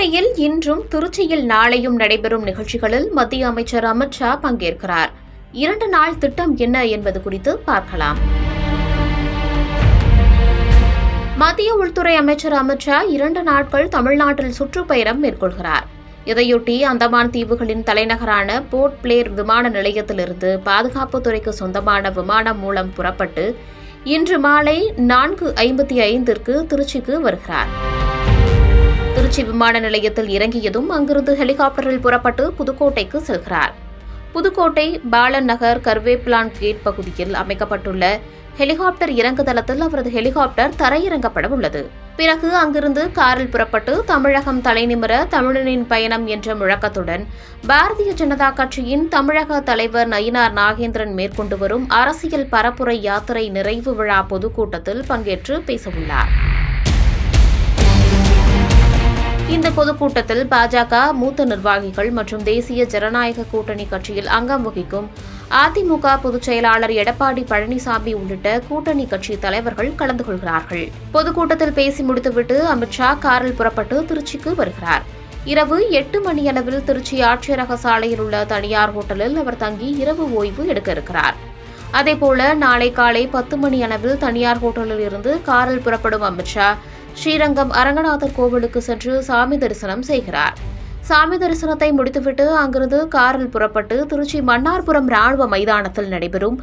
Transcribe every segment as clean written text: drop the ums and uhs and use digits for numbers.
புதுக்கோட்டையில் இன்றும் திருச்சியில் நாளையும் நடைபெறும் நிகழ்ச்சிகளில் மத்திய அமைச்சர் அமித் ஷா பங்கேற்கிறார். 2 நாள் திட்டம் என்ன என்பது குறித்து பார்க்கலாம். மத்திய உள்துறை அமைச்சர் அமித் ஷா 2 நாட்கள் தமிழ்நாட்டில் சுற்றுப்பயணம் மேற்கொள்கிறார். இதையொட்டி அந்தமான் தீவுகளின் தலைநகரான போர்ட் பிளேர் விமான நிலையத்திலிருந்து பாதுகாப்புத்துறைக்கு சொந்தமான விமானம் மூலம் புறப்பட்டு இன்று மாலை 4:55 திருச்சிக்கு வருகிறார். திருச்சி விமான நிலையத்தில் இறங்கியதும் அங்கிருந்து ஹெலிகாப்டரில் புறப்பட்டு புதுக்கோட்டைக்கு செல்கிறார். புதுக்கோட்டை பாலன் நகர் கர்வேப்பிலான் கேட் பகுதியில் அமைக்கப்பட்டுள்ள ஹெலிகாப்டர் இறங்குதளத்தில் அவரது ஹெலிகாப்டர் தரையிறங்கப்பட உள்ளது. பிறகு அங்கிருந்து காரில் புறப்பட்டு தமிழகம் தலைநிமிர தமிழனின் பயணம் என்ற முழக்கத்துடன் பாரதிய ஜனதா கட்சியின் தமிழக தலைவர் நயினார் நாகேந்திரன் மேற்கொண்டு வரும் அரசியல் பரப்புரை யாத்திரை நிறைவு விழா பொதுக்கூட்டத்தில் பங்கேற்று பேசவுள்ளார். இந்த பொதுக்கூட்டத்தில் பாஜக மூத்த நிர்வாகிகள் மற்றும் தேசிய ஜனநாயக கூட்டணி கட்சியில் அங்கம் வகிக்கும் அதிமுக பொதுச் செயலாளர் எடப்பாடி பழனிசாமி உள்ளிட்ட கூட்டணி கட்சி தலைவர்கள் கலந்து கொள்கிறார்கள். பொதுக்கூட்டத்தில் பேசி முடித்துவிட்டு அமித் ஷா காரில் புறப்பட்டு திருச்சிக்கு வருகிறார். இரவு 8 மணியளவில் திருச்சி ஆட்சியரக சாலையில் உள்ள தனியார் ஹோட்டலில் அவர் தங்கி இரவு ஓய்வு எடுக்க இருக்கிறார். அதேபோல நாளை காலை 10 மணி அளவில் தனியார் ஹோட்டலில் இருந்து காரில் புறப்படும் அமித் ஷா ஸ்ரீரங்கம் அரங்கநாதர் கோவிலுக்கு சென்று சாமி தரிசனம் செய்கிறார். சாமி தரிசனத்தை முடித்துவிட்டு அங்கிருந்து காரில் புறப்பட்டு திருச்சி மன்னார்புரம் ராணுவ மைதானத்தில் நடைபெறும்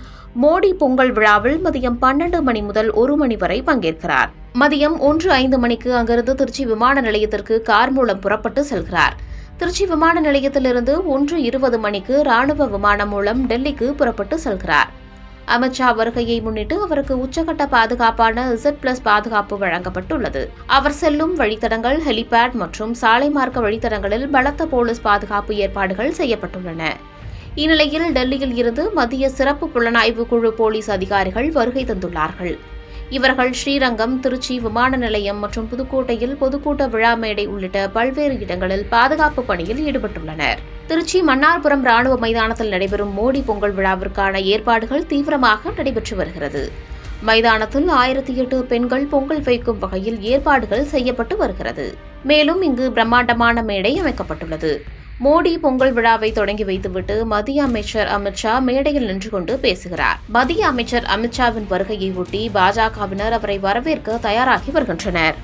மோடி பொங்கல் விழாவில் மதியம் 12 மணி முதல் 1 மணி வரை பங்கேற்கிறார். மதியம் 1:05 மணிக்கு அங்கிருந்து திருச்சி விமான நிலையத்திற்கு கார் மூலம் புறப்பட்டு செல்கிறார். திருச்சி விமான நிலையத்திலிருந்து 1:20 மணிக்கு ராணுவ விமானம் மூலம் டெல்லிக்கு புறப்பட்டு செல்கிறார். அமித் ஷா வருகையை முன்னிட்டு அவருக்கு உச்சகட்ட பாதுகாப்பான Z+ பாதுகாப்பு வழங்கப்பட்டுள்ளது. அவர் செல்லும் வழித்தடங்கள், ஹெலிபேட் மற்றும் சாலை மார்க்க வழித்தடங்களில் பலத்த போலீஸ் பாதுகாப்பு ஏற்பாடுகள் செய்யப்பட்டுள்ளன. இந்நிலையில் டெல்லியில் இருந்து மத்திய சிறப்பு புலனாய்வு குழு போலீஸ் அதிகாரிகள் வருகை தந்துள்ளார்கள். இவர்கள் ஸ்ரீரங்கம், திருச்சி விமான நிலையம் மற்றும் புதுக்கோட்டையில் பொதுக்கூட்ட விழா மேடை உள்ளிட்ட பல்வேறு இடங்களில் பாதுகாப்பு பணியில் ஈடுபட்டுள்ளனர். திருச்சி மன்னார்புரம் ராணுவ மைதானத்தில் நடைபெறும் மோடி பொங்கல் விழாவிற்கான ஏற்பாடுகள் தீவிரமாக நடைபெற்று வருகிறது. மைதானத்தில் 1008 பெண்கள் பொங்கல் வைக்கும் வகையில் ஏற்பாடுகள் செய்யப்பட்டு வருகிறது. மேலும் இங்கு பிரம்மாண்டமான மேடை அமைக்கப்பட்டுள்ளது. மோடி பொங்கல் விழாவை தொடங்கி வைத்துவிட்டு மத்திய அமைச்சர் அமித் ஷா மேடையில் நின்று கொண்டு பேசுகிறார். மத்திய அமைச்சர் அமித் ஷாவின் வருகையை ஒட்டி பாஜகவினர் அவரை வரவேற்க தயாராகி வருகின்றனர்.